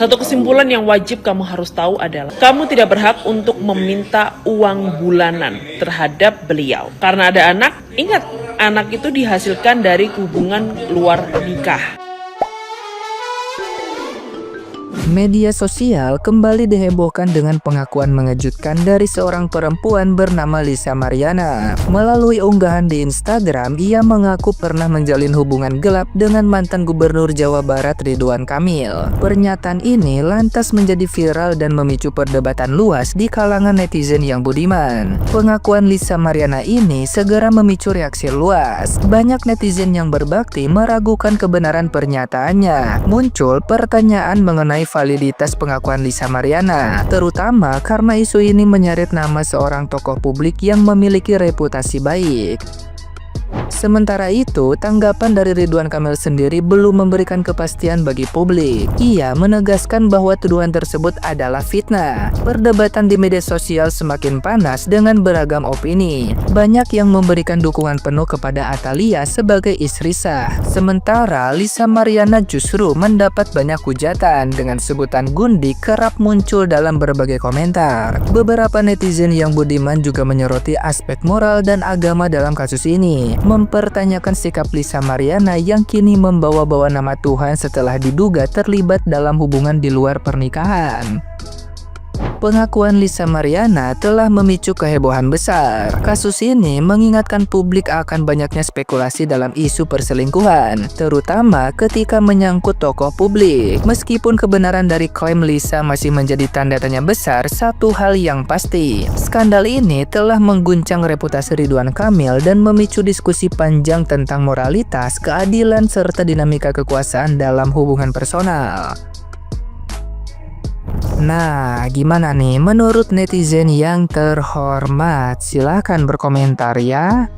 Satu kesimpulan yang wajib kamu harus tahu adalah kamu tidak berhak untuk meminta uang bulanan terhadap beliau. Karena ada anak, ingat, anak itu dihasilkan dari hubungan luar nikah. Media sosial kembali dihebohkan dengan pengakuan mengejutkan dari seorang perempuan bernama Lisa Mariana. Melalui unggahan di Instagram, ia mengaku pernah menjalin hubungan gelap dengan mantan Gubernur Jawa Barat Ridwan Kamil. Pernyataan ini lantas menjadi viral dan memicu perdebatan luas di kalangan netizen yang budiman. Pengakuan Lisa Mariana ini segera memicu reaksi luas. Banyak netizen yang berbakti meragukan kebenaran pernyataannya. Muncul pertanyaan mengenai validitas pengakuan Lisa Mariana, terutama karena isu ini menyeret nama seorang tokoh publik yang memiliki reputasi baik. Sementara itu, tanggapan dari Ridwan Kamil sendiri belum memberikan kepastian bagi publik. Ia menegaskan bahwa tuduhan tersebut adalah fitnah. Perdebatan di media sosial semakin panas dengan beragam opini. Banyak yang memberikan dukungan penuh kepada Atalia sebagai istri sah. Sementara Lisa Mariana justru mendapat banyak hujatan dengan sebutan gundik kerap muncul dalam berbagai komentar. Beberapa netizen yang budiman juga menyoroti aspek moral dan agama dalam kasus ini, mempertanyakan sikap Lisa Mariana yang kini membawa-bawa nama Tuhan setelah diduga terlibat dalam hubungan di luar pernikahan. Pengakuan Lisa Mariana telah memicu kehebohan besar. Kasus ini mengingatkan publik akan banyaknya spekulasi dalam isu perselingkuhan, terutama ketika menyangkut tokoh publik. Meskipun kebenaran dari klaim Lisa masih menjadi tanda tanya besar, satu hal yang pasti, skandal ini telah mengguncang reputasi Ridwan Kamil dan memicu diskusi panjang tentang moralitas, keadilan, serta dinamika kekuasaan dalam hubungan personal. Nah, gimana nih menurut netizen yang terhormat? Silahkan berkomentar ya.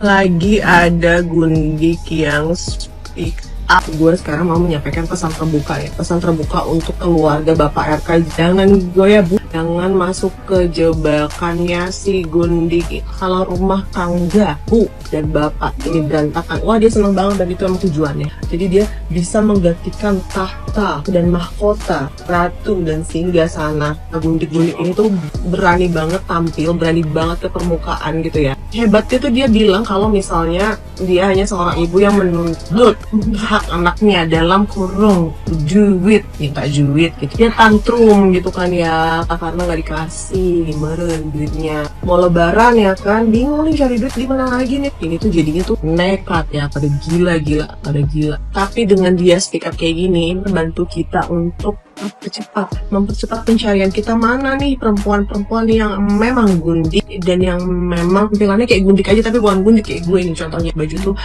Lagi ada gundik yang speak up. Gue sekarang mau menyampaikan pesan terbuka ya. Pesan terbuka untuk keluarga Bapak RK. Jangan goyah bu. Jangan masuk ke jebakannya si gundik. Kalau rumah tangga bu dan bapak ini berantakan, wah dia seneng banget dan itu emang tujuannya. Jadi dia bisa menggantikan tahta dan mahkota, ratu dan singgah sana. Gundik-gundik ini tuh berani banget tampil, berani banget ke permukaan gitu ya. Hebatnya tuh dia bilang kalau misalnya dia hanya seorang ibu yang menuntut hak anaknya dalam kurung duit, minta duit gitu. Dia tantrum gitu kan ya, karena nggak dikasih meren duitnya. Mau lebaran ya kan, bingung nih cari duit di mana lagi nih. Ini tuh jadinya tuh nekat ya, pada gila. Tapi dengan dia speak up kayak gini, membantu kita untuk mempercepat pencarian kita. Mana nih perempuan-perempuan yang memang gundik dan yang memang tampilannya kayak gundik aja tapi bukan gundik kayak gue ini. Contohnya baju tuh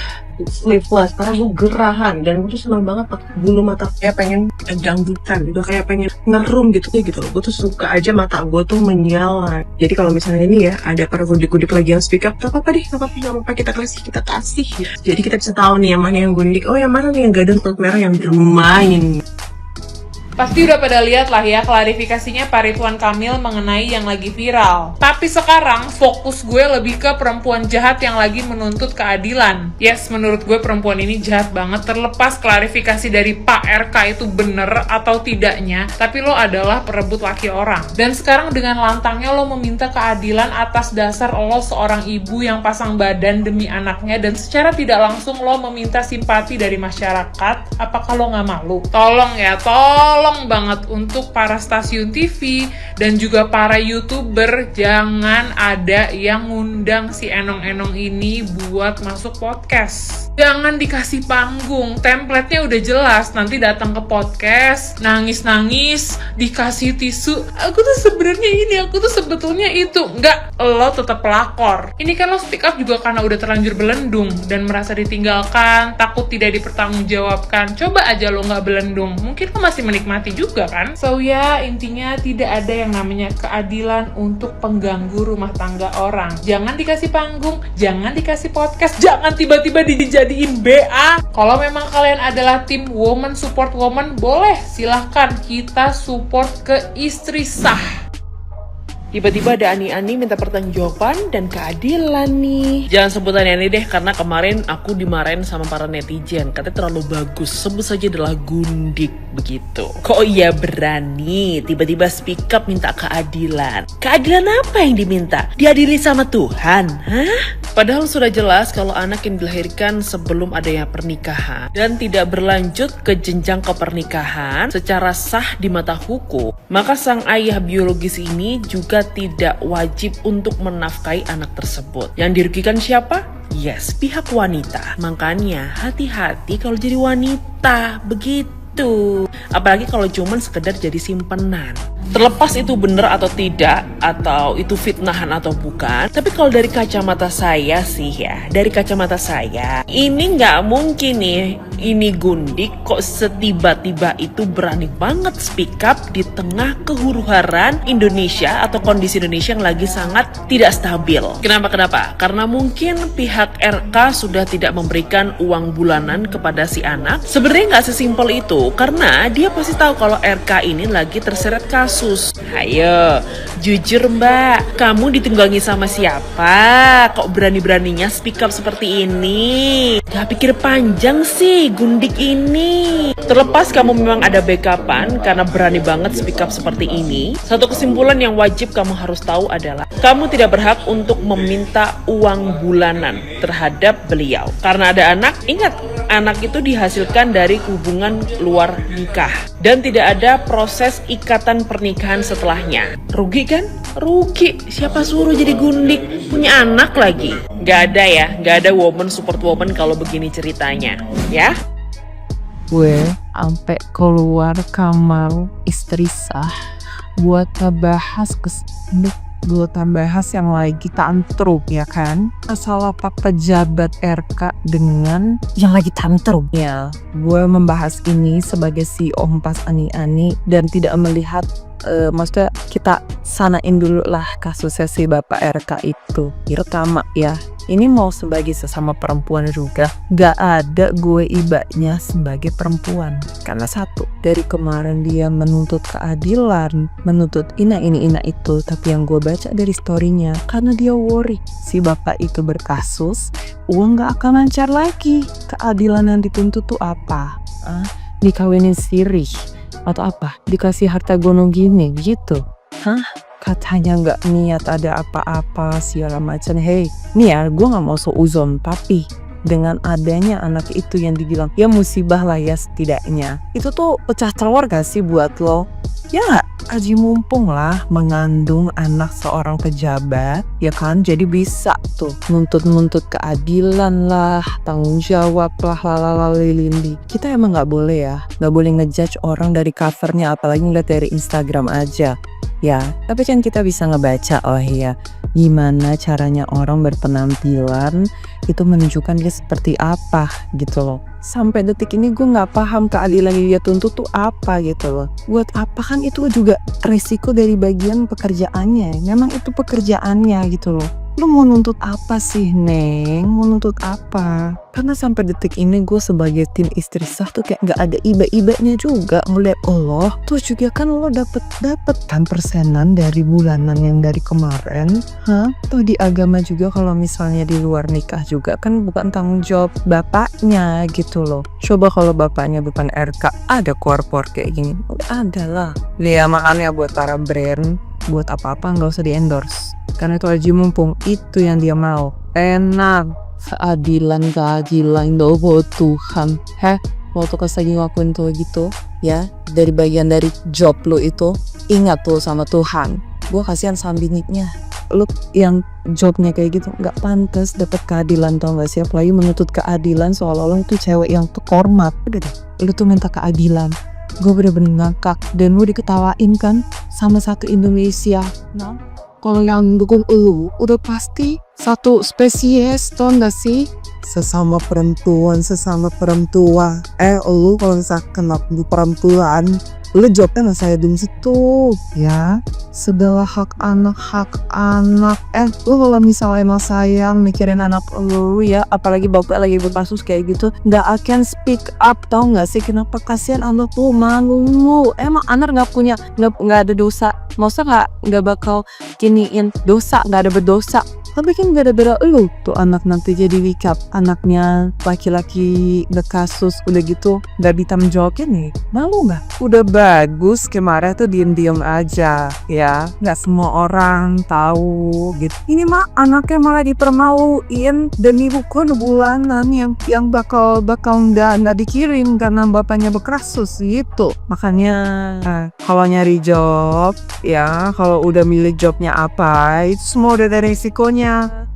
sleeveless karena gue gerahan dan gue tuh senang banget pakai bulu mata kayak pengen dangdutan gitu, kayak pengen ngerum gitu ya gitu. Gue tuh suka aja mata gue tuh menyala. Jadi kalau misalnya ini ya ada para gundik-gundik lagi yang speak up, gak apa-apa deh, gak apa-apa, kita kasih. Jadi kita bisa tahu nih yang mana yang gundik, oh yang mana nih yang gadang perut merah yang bermain. Pasti udah pada lihat lah ya klarifikasinya Pak Ridwan Kamil mengenai yang lagi viral. Tapi sekarang fokus gue lebih ke perempuan jahat yang lagi menuntut keadilan. Yes, menurut gue perempuan ini jahat banget, terlepas klarifikasi dari Pak RK itu bener atau tidaknya, tapi lo adalah perebut laki orang. Dan sekarang dengan lantangnya lo meminta keadilan atas dasar lo seorang ibu yang pasang badan demi anaknya, dan secara tidak langsung lo meminta simpati dari masyarakat. Apakah lo gak malu? Tolong banget untuk para stasiun TV dan juga para YouTuber, jangan ada yang ngundang si Enong-Enong ini buat masuk podcast. Jangan dikasih panggung, template-nya udah jelas, nanti datang ke podcast, nangis-nangis, dikasih tisu, aku tuh sebenarnya ini, aku tuh sebetulnya itu. Enggak, lo tetap pelakor. Ini kan lo speak up juga karena udah terlanjur belendung dan merasa ditinggalkan, takut tidak dipertanggungjawabkan. Coba aja lo nggak belendung, mungkin lo masih menikmati juga kan. So ya, intinya tidak ada yang namanya keadilan untuk pengganggu rumah tangga orang. Jangan dikasih panggung, jangan dikasih podcast, jangan tiba-tiba dijadiin BA. Kalau memang kalian adalah tim woman support woman, boleh silahkan kita support ke istri sah. Tiba-tiba ada Ani-Ani minta pertanggungjawaban dan keadilan nih. Jangan sebut Ani-Ani deh, karena kemarin aku dimarahin sama para netizen. Katanya terlalu bagus, sebut saja adalah gundik begitu. Kok iya berani tiba-tiba speak up minta keadilan? Keadilan apa yang diminta? Diadili sama Tuhan? Hah? Padahal sudah jelas kalau anak yang dilahirkan sebelum adanya pernikahan dan tidak berlanjut ke jenjang kepernikahan secara sah di mata hukum, maka sang ayah biologis ini juga tidak wajib untuk menafkahi anak tersebut. Yang dirugikan siapa? Yes, pihak wanita. Makanya hati-hati kalau jadi wanita, begitu. Apalagi kalau cuman sekedar jadi simpenan. Terlepas itu benar atau tidak, atau itu fitnahan atau bukan, tapi kalau dari kacamata saya sih ya, dari kacamata saya, ini nggak mungkin nih, ini gundik kok setiba-tiba itu berani banget speak up di tengah kehuruharan Indonesia atau kondisi Indonesia yang lagi sangat tidak stabil. Kenapa? Karena mungkin pihak RK sudah tidak memberikan uang bulanan kepada si anak. Sebenarnya nggak sesimpel itu, karena dia pasti tahu kalau RK ini lagi terseret kasus. Ayo, jujur Mbak, kamu ditunggangi sama siapa? Kok berani-beraninya speak up seperti ini? Gak pikir panjang sih gundik ini. Terlepas kamu memang ada backupan karena berani banget speak up seperti ini, satu kesimpulan yang wajib kamu harus tahu adalah kamu tidak berhak untuk meminta uang bulanan terhadap beliau. Karena ada anak, ingat, anak itu dihasilkan dari hubungan luar nikah dan tidak ada proses ikatan pernikahan setelahnya. Rugi kan? Rugi. Siapa suruh jadi gundik? Punya anak lagi. Gak ada ya, gak ada woman support woman kalau begini ceritanya, ya. Gue sampai keluar kamar istri sah buat bahas buat bahas yang lagi tantrum, ya kan? Masalah pak pejabat RK dengan yang lagi tantrum. Ya, gue membahas ini sebagai CEO pas Ani-Ani dan tidak melihat maksudnya kita sanain dulu lah kasusnya si Bapak RK itu. Pertama ya, ini mau sebagai sesama perempuan juga, gak ada gue ibanya sebagai perempuan. Karena satu, dari kemarin dia menuntut keadilan, menuntut ina itu, tapi yang gue baca dari storynya, karena dia worry si bapak itu berkasus, uang gak akan lancar lagi. Keadilan yang dituntut tuh apa? Dikawinin sirih atau apa? Dikasih harta gono gini gitu? Hah? Katanya nggak niat ada apa-apa segala macam. Hey, nih ya, gue nggak mau seuzon, tapi dengan adanya anak itu yang dibilang ya musibah lah ya setidaknya, itu tuh pecah telur gak sih buat lo? Ya nggak, aji mumpung lah mengandung anak seorang pejabat, ya kan? Jadi bisa tuh nuntut keadilan lah, tanggung jawab lah, lalalali. Kita emang nggak boleh ya, nggak boleh ngejudge orang dari covernya, apalagi ngeliat dari Instagram aja. Ya, tapi kan kita bisa ngebaca, oh ya, gimana caranya orang berpenampilan itu menunjukkan dia seperti apa gitu loh. Sampai detik ini gue nggak paham keadilan yang dia tuntut tuh apa gitu loh. Buat apa? Kan itu juga resiko dari bagian pekerjaannya. Memang itu pekerjaannya gitu loh. Lu mau nuntut apa sih, Neng? Mau nuntut apa? Karena sampai detik ini gue sebagai tim istri sah tuh kayak gak ada iba-ibanya juga ngeliat Allah. Terus juga kan lo dapet kan persenan dari bulanan yang dari kemarin. Tuh di agama juga kalau misalnya di luar nikah juga kan bukan tanggung jawab bapaknya gitu loh. Coba kalau bapaknya bukan RK, ada korpor kayak gini. Ada lah. Ya makanya buat para brand, buat apa-apa gak usah di endorse. Karena itu aji mumpung itu yang dia mau. Enak. Keadilan dobo Tuhan. Waktu pas lagi ngelakuin tuh gitu ya, dari bagian dari job lo itu, ingat tuh sama Tuhan. Gue kasihan sama biniknya. Lu yang jobnya kayak gitu gak pantas dapat keadilan, tau gak sih? Apalagi menuntut keadilan seolah-olah itu cewek yang terhormat. Udah deh, lu tuh minta keadilan. Gue bener-bener ngakak. Dan lu diketawain kan sama satu Indonesia. Nah, kalau yang dukung lu udah pasti satu spesies, tau gak sih? Sesama perempuan. Lu kalau misalkan lu perempuan, lu jawabnya sama saya dong situ ya. Segala hak anak. Lu kalau misalnya emang sayang mikirin anak lu ya, apalagi bapak lagi berkasus kayak gitu, gak akan speak up, tau gak sih? Kenapa? Kasihan anak tuh, malu. Emang anak gak ada dosa, maksudnya gak bakal giniin dosa, gak ada berdosa. Tapi kan gara-gara lu tuh anak nanti jadi wikap, anaknya laki-laki berkasus, udah gitu gak ditanggung jawabnya nih, malu gak? Udah bagus kemarin tuh diem-diem aja ya, gak semua orang tahu gitu. Ini mah anaknya malah dipermaluin demi buku bulanan yang bakal nggak dikirim karena bapaknya berkasus gitu. Makanya kalau nyari job ya, kalau udah milih jobnya apa, itu semua udah ada resikonya.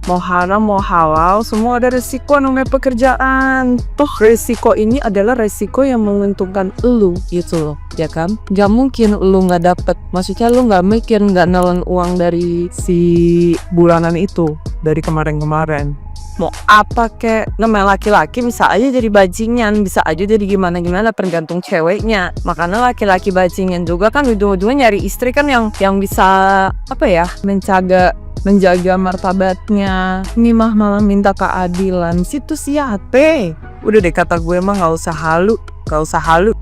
Mau haram mau halal, semua ada resiko namanya pekerjaan. Toh resiko ini adalah resiko yang menguntungkan lu gitu loh, ya kan? Gak mungkin lu gak dapet, maksudnya lu gak mikir gak nelen uang dari si bulanan itu, dari kemarin-kemarin. Mau apa kek, namanya laki-laki bisa aja jadi bajingan, bisa aja jadi gimana-gimana, tergantung ceweknya. Makanya laki-laki bajingan juga kan ujung-ujungnya nyari istri kan yang bisa apa ya, menjaga martabatnya. Ini mah malah minta keadilan. Situ siate. Udah deh, kata gue mah gak usah halu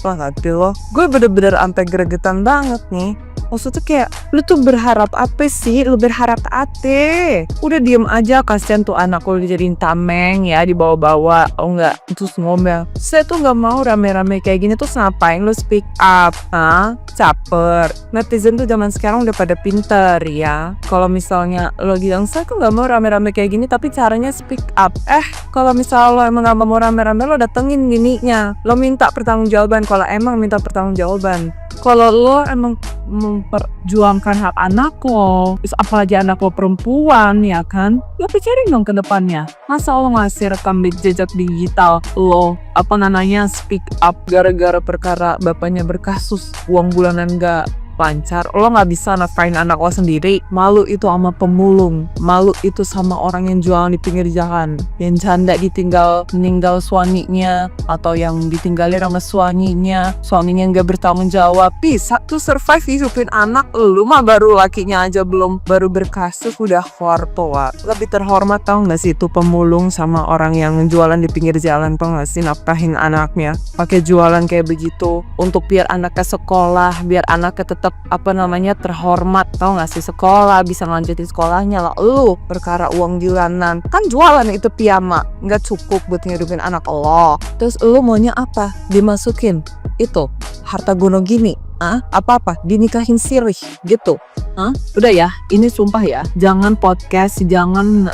lah hati lo. Gue bener-bener ampe gregetan banget nih. Maksudnya kayak, lu tuh berharap apa sih? Lu berharap ate? Udah diem aja, kasihan tuh anak lu dijadiin tameng ya, dibawa-bawa. Oh enggak, terus ngomel. Saya tuh gak mau rame-rame kayak gini, tuh ngapain lu speak up? Caper. Netizen tuh zaman sekarang udah pada pinter ya. Kalau misalnya lo bilang, saya tuh gak mau rame-rame kayak gini, tapi caranya speak up. Kalau misalnya lo emang gak mau rame-rame, lo datengin gininya. Lo minta pertanggungjawaban, kalau emang minta pertanggungjawaban. Kalau lo emang memperjuangkan hak anak lo, apalagi anak lo perempuan ya kan, lo pikirin dong ke depannya. Masa lo ngasih rekam jejak digital lo, speak up gara-gara perkara bapaknya berkasus, uang bulanan gak lancar, lo gak bisa nafkahin anak lo sendiri. Malu itu sama pemulung, malu itu sama orang yang jualan di pinggir jalan, yang janda meninggal suaminya, atau yang ditinggalin sama suaminya gak bertanggung jawab, bisa tuh survive hidupin anak. Lu mah baru lakinya aja baru berkasus udah hortoa. Lebih terhormat tau gak sih itu pemulung sama orang yang jualan di pinggir jalan, tau gak sih, nafkahin anaknya pakai jualan kayak begitu untuk biar anaknya sekolah, biar anaknya tetap terhormat, tau gak sih, sekolah bisa ngelanjutin sekolahnya lah. Lu perkara uang bulanan kan jualan itu piyama nggak cukup buat ngidupin anak lo, terus lu maunya apa? Dimasukin itu harta gono gini, apa dinikahin sirih gitu. Udah ya, ini sumpah ya, jangan podcast, jangan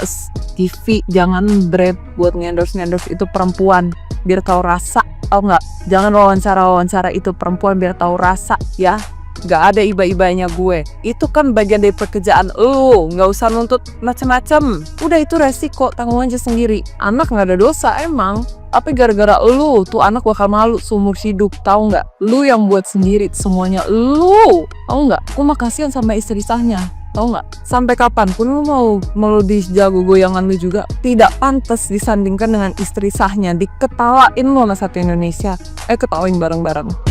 TV, jangan bread buat ngendorse itu perempuan biar tahu rasa, tau nggak? Jangan wawancara itu perempuan biar tahu rasa ya. Gak ada iba-ibanya gue. Itu kan bagian dari pekerjaan lu, gak usah nuntut macem-macem. Udah itu resiko, tanggung aja sendiri. Anak gak ada dosa emang, tapi gara-gara lu tuh anak bakal malu seumur hidup, tahu nggak? Lu yang buat sendiri semuanya, lu tahu nggak? Aku mah kasihan sama istri sahnya, tahu nggak? Sampai kapanpun lu mau dijago goyangan lu juga tidak pantas disandingkan dengan istri sahnya. Diketawain lu sama satu Indonesia. Ketawain bareng-bareng.